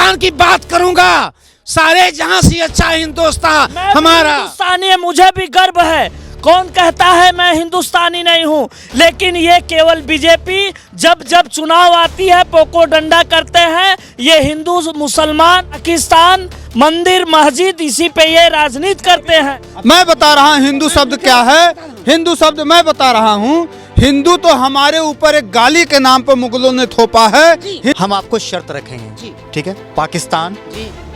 हिंदुस्तान की बात करूंगा, सारे जहां से अच्छा हिंदुस्तान हमारा। हिंदुस्तानी है, मुझे भी गर्व है। कौन कहता है मैं हिंदुस्तानी नहीं हूँ, लेकिन ये केवल बीजेपी जब जब चुनाव आती है पोको डंडा करते हैं। ये हिंदू मुसलमान पाकिस्तान मंदिर मस्जिद इसी पे ये राजनीति करते हैं। मैं बता रहा हूँ हिंदू शब्द क्या है। हिंदू शब्द मैं बता रहा हूँ। हिंदू तो हमारे ऊपर एक गाली के नाम पर मुगलों ने थोपा है। हम आपको शर्त रखेंगे, ठीक है? पाकिस्तान,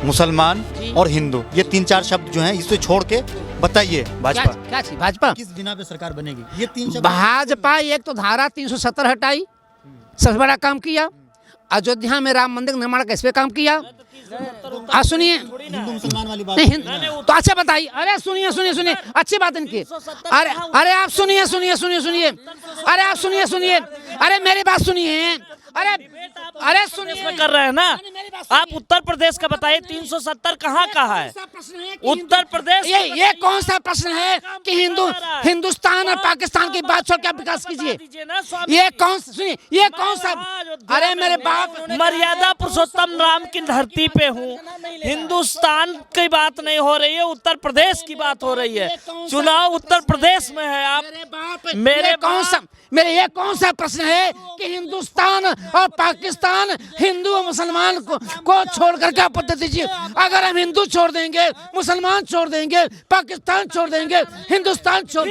मुसलमान और हिंदू, ये 3-4 शब्द जो हैं इसे छोड़ के बताइए। भाजपा क्या चीज? भाजपा किस बिना पे सरकार बनेगी? ये 3 शब्द। भाजपा एक तो धारा 370 हटाई, सबसे बड़ा काम किया। अयोध्या में राम मंदिर निर्माण कैसे काम किया? आप सुनिए, हिंदू मुसलमान वाली बात तो अच्छा बताइए। अरे सुनिए सुनिए सुनिए, अच्छी बात इनकी। अरे आप सुनिए सुनिए सुनिए सुनिए, अरे आप सुनिए सुनिए, अरे मेरी बात सुनिए। अरे सुनिए, कर रहे हैं ना आप। उत्तर प्रदेश का बताइए, 370 कहाँ कहाँ है? उत्तर प्रदेश ये कौन सा प्रश्न है कि हिंदुस्तान और पाकिस्तान की बात छोड़ के आप विकास कीजिए? ये कौन, सुनिए, ये कौन सा? अरे मेरे बाप, मर्यादा पुरुषोत्तम राम की धरती पे हूँ। हिंदुस्तान की बात नहीं हो रही है, उत्तर प्रदेश की बात हो रही है। चुनाव उत्तर प्रदेश में है। आप मेरे ये कौन सा प्रश्न है कि हिंदुस्तान और पाकिस्तान हिंदू और मुसलमान को छोड़ करके आप पद्धति दीजिए। अगर हम हिंदू छोड़ देंगे, मुसलमान छोड़ देंगे, पाकिस्तान छोड़ देंगे, हिंदुस्तान छोड़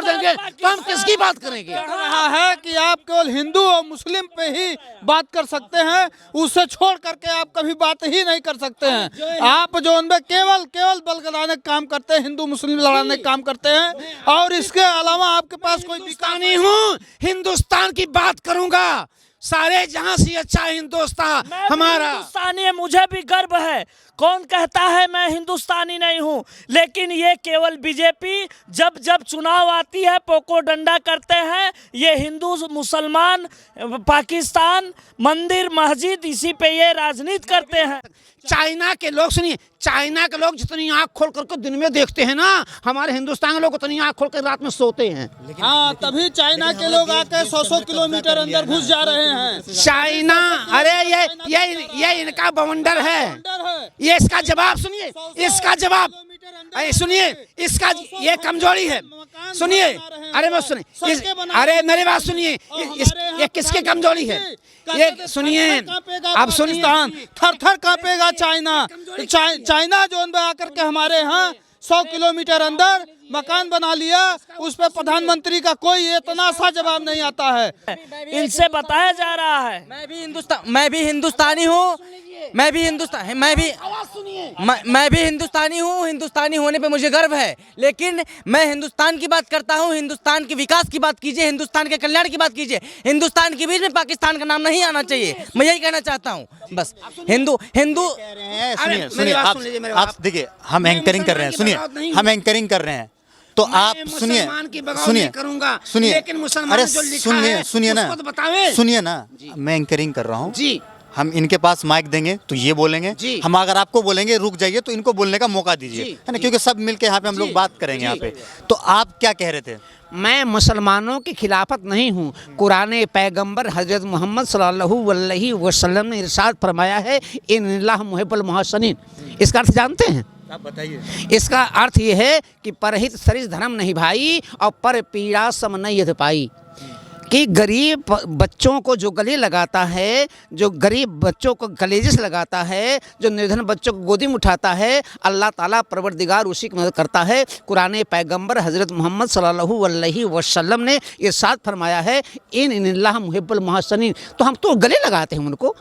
देंगे, तो हम किसकी बात करेंगे? रहा है कि आप केवल हिंदू और मुस्लिम पे ही बात कर सकते हैं, उससे छोड़ करके आप कभी बात ही नहीं कर सकते हैं। आप जो उनमें केवल बल गलाने का काम करते हैं, हिंदू मुस्लिम लड़ाने का काम करते हैं, और इसके अलावा आपके पास कोई हिंदुस्तानी हूँ, हिंदुस्तान की बात करूंगा, सारे जहां से अच्छा हिंदुस्तान हमारा। हिंदुस्तानी है, मुझे भी गर्व है। कौन कहता है मैं हिंदुस्तानी नहीं हूँ, लेकिन ये केवल बीजेपी जब जब चुनाव आती है पोको डंडा करते हैं। ये हिंदू मुसलमान पाकिस्तान मंदिर मस्जिद इसी पे ये राजनीति करते हैं। चाइना के लोग, सुनिए, चाइना के लोग जितनी आंख खोल करके दिन में देखते हैं ना, हमारे हिंदुस्तान के लोग उतनी आंख खोल कर रात में सोते हैं। हाँ, तभी चाइना के लोग आके 100 किलोमीटर अंदर घुस जा रहे हैं। चाइना, अरे ये इनका बवंडर है। ये इसका जवाब सुनिए, इसका जवाब सुनिए, इसका ये कमजोरी है। सुनिए, अरे मैं सुनिए, अरे मेरी बात सुनिए, ये किसकी कमजोरी है? ये सुनिए, आप सुनिए, थर थर कांपेगा चाइना जो आकर के हमारे यहाँ 100 किलोमीटर अंदर मकान बना लिया, उस पर प्रधानमंत्री का कोई इतना सा जवाब नहीं आता है। इनसे बताया जा रहा है मैं भी हिंदुस्तानी हूँ। मैं भी हिंदुस्तानी हूँ। हिंदुस्तानी होने पे मुझे गर्व है, लेकिन मैं हिंदुस्तान की बात करता हूँ। हिंदुस्तान के विकास की बात कीजिए, हिंदुस्तान के कल्याण की बात कीजिए। हिंदुस्तान के बीच में पाकिस्तान का नाम नहीं आना चाहिए, मैं यही कहना चाहता हूँ। बस हिंदू सुनिए, आप देखिए, हम एंकरिंग कर रहे हैं। सुनिए, हम एंकरिंग कर रहे हैं, तो आप सुनिए, लेकिन मुसलमान अरे जो लिखा है, सुनिए ना, उसको तो बतावे। सुनिए ना, मैं एंकरिंग कर रहा हूँ जी। हम इनके पास माइक देंगे तो ये बोलेंगे, हम अगर आपको बोलेंगे रुक जाइए तो इनको बोलने का मौका दीजिए, है ना? क्योंकि सब मिलके यहाँ पे हम लोग बात करेंगे यहाँ पे। तो आप क्या कह रहे थे? मैं मुसलमानों की खिलाफत नहीं हूँ। कुरान पैगंबर हजरत मोहम्मद सल्लल्लाहु अलैहि वसल्लम ने इरशाद फरमाया है, इन्नल्लाह मुहिब्बुल मुहसिनीन। इसका अर्थ जानते हैं? आप बताइए। इसका अर्थ ये है कि परहित सरिस धर्म नहीं भाई, और पर पीड़ा सम नहीं यथ पाई। कि गरीब बच्चों को जो गले लगाता है, जो गरीब बच्चों को कलेजिस लगाता है, जो निर्धन बच्चों को गोदी में उठाता है, अल्लाह ताला परवरदिगार उसी की मदद करता है। कुरान पैगंबर हज़रत मोहम्मद सल्लल्लाहु अलैहि वसल्लम ने इरशाद फरमाया है, इन्नल्लाह मुहिब्बुल मुहसिनीन। तो हम तो गले लगाते हैं उनको,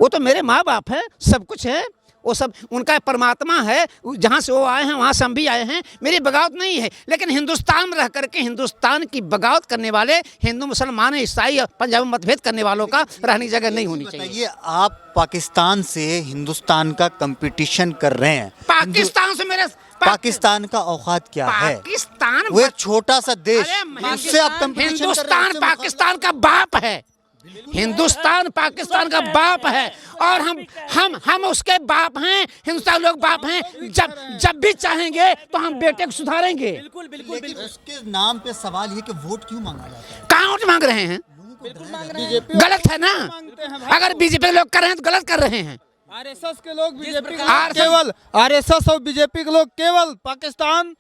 वो तो मेरे माँ बाप हैं, सब कुछ है, वो सब उनका परमात्मा है। जहाँ से वो आए हैं वहाँ से हम भी आए हैं। मेरी बगावत नहीं है, लेकिन हिंदुस्तान में रह करके हिंदुस्तान की बगावत करने वाले हिंदू मुसलमान ईसाई और पंजाबी मतभेद करने वालों का रहने की जगह नहीं होनी चाहिए। ये आप पाकिस्तान से हिंदुस्तान का कंपटीशन कर रहे हैं। पाकिस्तान से मेरे पाकिस्तान का औकात क्या है? पाकिस्तान वो एक छोटा सा देश, उससे आप कंपटीशन कर रहे हैं। हिंदुस्तान पाकिस्तान का बाप है। हिंदुस्तान पाकिस्तान का बाप है, और हम उसके बाप हैं। हिंदुस्तान लोग बाप हैं। जब भी चाहेंगे तो हम बेटे को सुधारेंगे। बिल्कुल। उसके नाम पे सवाल ये कि वोट क्यों मांगा जाता है? कहाँ वोट मांग रहे हैं? बीजेपी गलत है ना? अगर बीजेपी के लोग कर रहे हैं तो गलत कर रहे हैं। आरएसएस के लोग बीजेपी केवल आरएसएस और बीजेपी के लोग केवल पाकिस्तान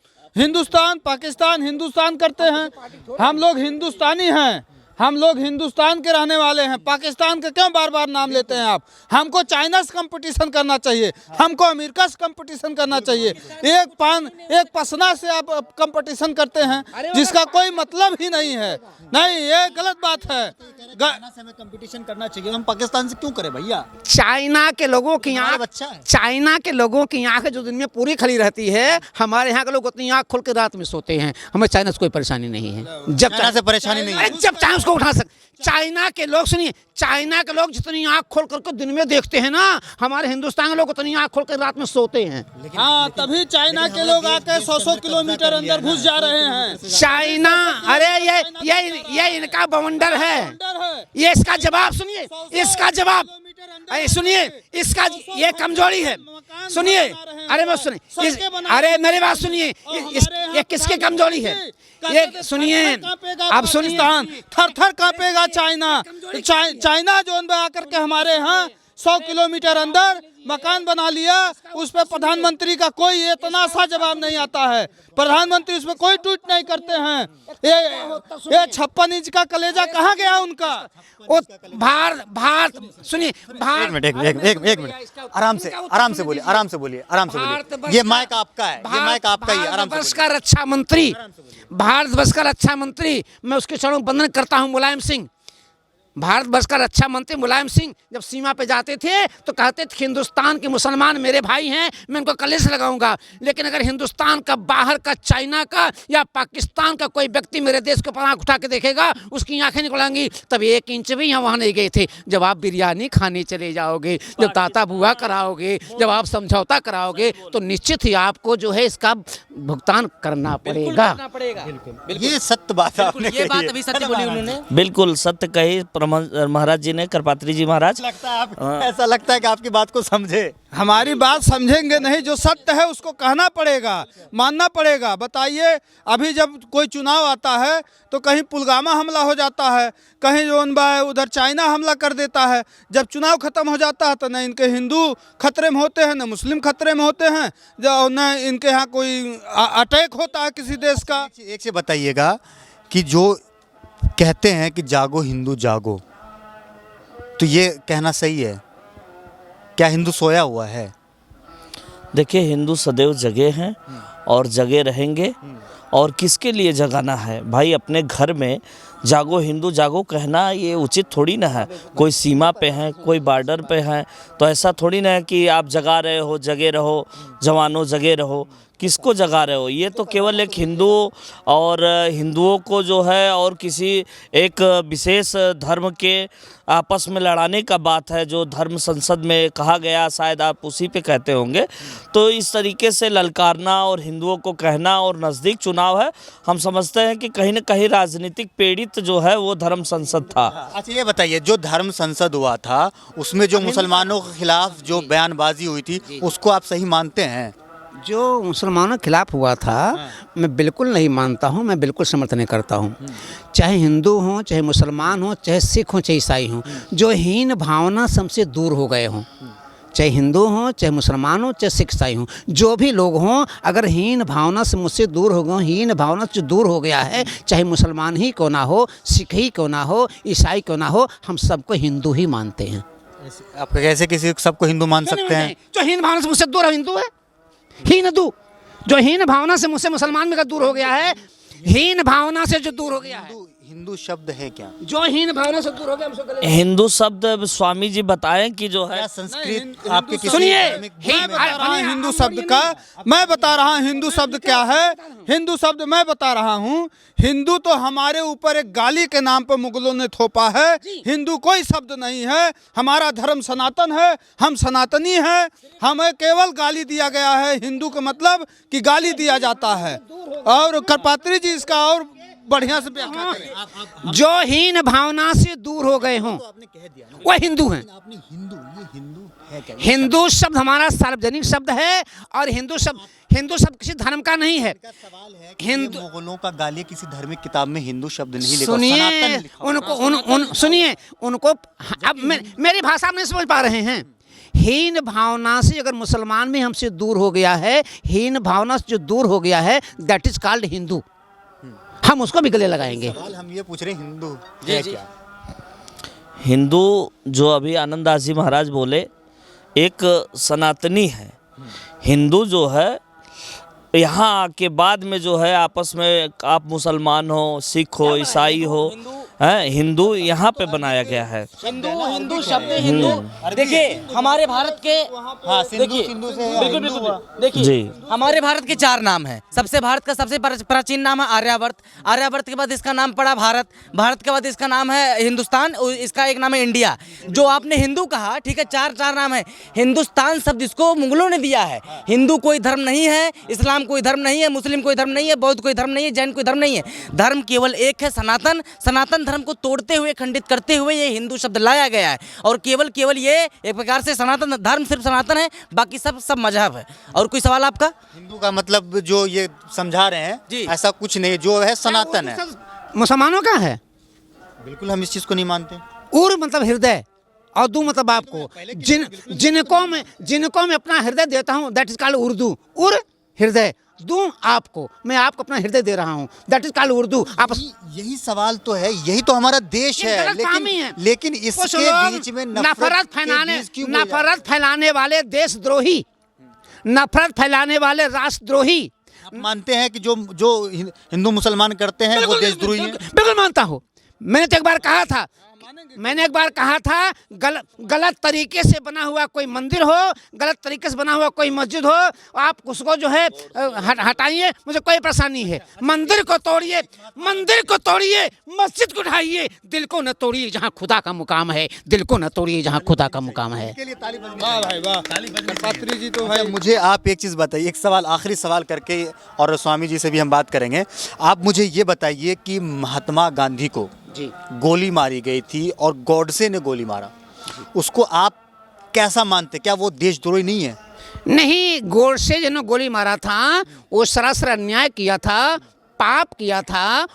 पाकिस्तान हिंदुस्तान करते हैं। हम लोग हिंदुस्तानी हैं, हम लोग हिंदुस्तान के रहने वाले हैं। पाकिस्तान का क्यों बार बार नाम लेते हैं आप? हमको चाइना से कंपटीशन करना चाहिए, हमको अमेरिका से कंपटीशन करना चाहिए। एक पसना से आप कंपटीशन करते हैं जिसका कोई मतलब ही नहीं है। नहीं, ये गलत बात है। चाइना से हमें कंपटीशन करना चाहिए, हम पाकिस्तान से क्यों करें भैया? चाइना के लोगों की हमारा आँख, बच्चा है। चाइना के लोगों की आँखें जो दिन में पूरी खली रहती है, हमारे यहाँ के लोग उतनी आँख खोल के रात में सोते हैं। हमें चाइना से कोई परेशानी नहीं है। जब चाइना से परेशानी नहीं है। अरे जब चाहे उसको उठा सकते। चाइना के लोग, सुनिए, चाइना के लोग जितनी आँख खोल करके दिन में देखते हैं ना, हमारे हिंदुस्तान के लोग उतनी आँख खोल कर रात में सोते हैं। हाँ, तभी चाइना के लोग आके 100 किलोमीटर अंदर घुस जा रहे हैं। चाइना, अरे ये इनका बवंडर है। ये इसका जवाब सुनिए, इसका जवाब, अरे सुनिए, इसका ये कमजोरी है। सुनिए, अरे मैं सुनिए, अरे मेरी बात सुनिए, ये किसकी कमजोरी है? ये सुनिए, आप सुनिए, थर थर कांपेगा चाइना। चाइना जो आकर के हमारे यहाँ 100 किलोमीटर अंदर मकान बना लिया, उस पर प्रधानमंत्री का कोई इतना सा जवाब नहीं आता है। प्रधानमंत्री उस पर कोई ट्वीट नहीं करते हैं। ये 56 इंच का कलेजा कहाँ गया उनका? भारत सुनिए, भारत, एक मिनट, आराम से बोलिए। ये माइक आपका है, ये माइक आपका ही है, आराम से भारत का रक्षा मंत्री, भारतवर्ष का रक्षा मंत्री, मैं उसके चरणों वंदन करता हूँ, मुलायम सिंह। भारतवर्ष का रक्षा मंत्री मुलायम सिंह जब सीमा पे जाते थे तो कहते थे हिंदुस्तान के मुसलमान मेरे भाई हैं, मैं उनको कलेश लगाऊंगा। लेकिन अगर हिंदुस्तान का, बाहर का, चाइना का या पाकिस्तान का कोई व्यक्ति मेरे देश को आँख उठा के देखेगा, उसकी आंखें निकलेंगी। तब 1 इंच भी यहाँ वहाँ नहीं गए थे। जब आप बिरयानी खाने चले जाओगे, जब ताता बुआ कराओगे, जब आप समझौता कराओगे, तो निश्चित ही आपको जो है इसका भुगतान करना पड़ेगा। ये सत्य बात है, आपने ये बात अभी सत्य बोली उन्होंने। बिल्कुल सत्य कही महाराज जी ने, करपात्री जी महाराज। ऐसा लगता है कि आपकी बात को समझे। हमारी बात समझेंगे नहीं, जो सत्य है उसको कहना पड़ेगा, मानना पड़ेगा। बताइए, अभी जब कोई चुनाव आता है तो कहीं पुलवामा हमला हो जाता है, कहीं जो उधर चाइना हमला कर देता है। जब चुनाव खत्म हो जाता है तो न इनके हिंदू खतरे में होते हैं, न मुस्लिम खतरे में होते हैं, न इनके यहाँ कोई अटैक होता है किसी देश का। एक से बताइएगा कि जो कहते हैं कि जागो हिंदू जागो, तो ये कहना सही है क्या? हिंदू सोया हुआ है? देखिए, हिंदू सदैव जगे हैं और जगे रहेंगे। और किसके लिए जगाना है भाई? अपने घर में जागो हिंदू जागो कहना ये उचित थोड़ी ना है। कोई सीमा पे हैं, कोई बॉर्डर पे हैं, तो ऐसा थोड़ी ना है कि आप जगा रहे हो, जगे रहो, जवानों जगे रहो। किसको जगा रहे हो? ये तो केवल एक हिंदू और हिंदुओं को जो है और किसी एक विशेष धर्म के आपस में लड़ाने का बात है, जो धर्म संसद में कहा गया, शायद आप उसी पे कहते होंगे। तो इस तरीके से ललकारना और हिंदुओं को कहना, और नज़दीक चुनाव है, हम समझते हैं कि कहीं ना कहीं राजनीतिक प्रेरित जो है वो धर्म संसद था। अच्छा, ये बताइए, जो धर्म संसद हुआ था उसमें जो मुसलमानों के खिलाफ जो बयानबाजी हुई थी, उसको आप सही मानते हैं? जो मुसलमानों के खिलाफ हुआ था, मैं बिल्कुल नहीं मानता हूँ, मैं बिल्कुल समर्थन नहीं करता हूँ। चाहे हिंदू हों, चाहे मुसलमान हों, चाहे सिख हों, चाहे ईसाई हों, जो हीन भावना से हमसे दूर हो गए हों, चाहे हिंदू हों, चाहे मुसलमान हों, चाहे सिख ईसाई हों, जो भी लोग हों, अगर हीन भावना से मुझसे दूर हो गए, हीन भावना से दूर हो गया है, चाहे मुसलमान ही क्यों ना हो, सिख ही क्यों ना हो, ईसाई क्यों ना हो, हम सबको हिंदू ही मानते हैं। आप कैसे किसी सबको हिंदू मान सकते हैं? जो हीन भावना से मुझसे दूर है, हिंदू है। हिंदू जो हीन भावना से मुझसे मुसलमान में का दूर हो गया है, हीन भावना से जो दूर हो गया है। हिंदू शब्द है क्या? जो हीन भावना से दूर हो गया, हम उसको हिंदू शब्द स्वामी जी बताएं कि जो है संस्कृत आपके किसी सुनिए, मैं बता रहा हूँ हिंदू शब्द का, मैं बता रहा हूँ हिंदू शब्द क्या है। हिंदू शब्द मैं बता रहा हूँ। हिंदू तो हमारे ऊपर एक गाली के नाम पर मुगलों ने थोपा है। हिंदू कोई शब्द नहीं है। हमारा धर्म सनातन है, हम सनातनी हैं। हमें केवल गाली दिया गया है। हिंदू का मतलब कि गाली दिया जाता है। और करपात्री जी इसका और बढ़िया से व्याख्या करें। जो हीन भावना से दूर हो गए हों आपने कह दिया ना, वह हिंदू हैं। आपने हिंदू, ये हिंदू है क्या? हिंदू शब्द हमारा सार्वजनिक शब्द है और हिंदू शब्द किसी धर्म का नहीं है। का सवाल है कि हिंदू- ये मुगलों का गालिया किसी धार्मिक किताब में हिंदू शब्द नहीं लिखा, सनातन सुनिए लिखा हुआ। उनको सुनिए उनको। अब मेरी भाषा आप नहीं समझ पा रहे हैं। हीन भावना से अगर मुसलमान भी हमसे दूर हो गया है, हीन भावना से जो दूर हो गया है, दैट इज कॉल्ड हिंदू। हम उसको भी गले लगाएंगे। सवाल हम ये पूछ रहे हैं, हिंदू है क्या? हिंदू जो अभी आनंददास जी महाराज बोले एक सनातनी है। हिंदू जो है यहाँ के बाद में जो है आपस में आप मुसलमान हो, सिख हो, ईसाई हो, हैं, हिंदू यहाँ पे बनाया गया है। हिंदू शब्द हिंदू देखिए हमारे भारत के हाँ, सिंधु सिंधु से है, बिल्कुल हिंदू बिल्कुल हुआ। देखिए जी। हमारे भारत के 4 नाम हैं। भारत का सबसे प्राचीन नाम है आर्यावर्त। आर्यावर्त के बाद इसका नाम पड़ा भारत। भारत के बाद इसका नाम है हिंदुस्तान और इसका एक नाम है इंडिया। जो आपने हिंदू कहा, ठीक है, 4 नाम है। हिंदुस्तान शब्द इसको मुगलों ने दिया है। हिंदू कोई धर्म नहीं है, इस्लाम कोई धर्म नहीं है, मुस्लिम कोई धर्म नहीं है, बौद्ध कोई धर्म नहीं है, जैन कोई धर्म नहीं है। धर्म केवल एक है, सनातन। सनातन धर्म को तोड़ते हुए, खंडित करते हुए ये हिंदू शब्द लाया गया है। और केवल ये एक प्रकार से सनातन धर्म सिर्फ सनातन है, बाकी सब मजहब है। और कोई सवाल आपका? हिंदू का मतलब जो ये समझा रहे जी। हैं ऐसा कुछ नहीं, जो है सनातन है। मुसलमानों का है। बिल्कुल हम इस चीज को नहीं मानते। उर मतलब हृदय और दू मतलब आपको जिनको मैं अपना हृदय देता हूँ, दैट इज कॉल्ड उर्दू। उर हृदय दूं आपको, मैं आपको अपना हृदय दे रहा हूँ, दैट इज कॉल्ड उर्दू। आप यही सवाल तो है, यही तो हमारा देश ये है। गलत फहमी है। लेकिन कुछ इसके लोग बीच में नफरत नफरत फैलाने वाले देशद्रोही, नफरत फैलाने वाले राष्ट्रद्रोही। आप मानते हैं कि जो हिंदू मुसलमान करते हैं वो देशद्रोही है? बिल्कुल मानता हूँ। मैंने एक बार कहा था गलत तरीके से बना हुआ कोई मंदिर हो, गलत तरीके से बना हुआ कोई मस्जिद हो, आप उसको जो है हटाइए, मुझे कोई परेशानी है। मंदिर को तोड़िए, मस्जिद को उठाइए, दिल को न तोड़िए जहाँ खुदा का मुकाम है, दिल को न तोड़िए जहाँ खुदा का मुकाम है। वाह भाई वाह, पात्री जी तो भाई। मुझे आप एक चीज़ बताइए, एक सवाल, आखिरी सवाल करके और स्वामी जी से भी हम बात करेंगे। आप मुझे ये बताइए कि महात्मा गांधी को गोली मारी गई थी और गॉडसे ने गोली मारा, उसको आप कैसा मानते? क्या वो देशद्रोही नहीं है? नहीं, गोडसे जिन्होंने गोली मारा था वो सरासर अन्याय किया था, पाप किया था।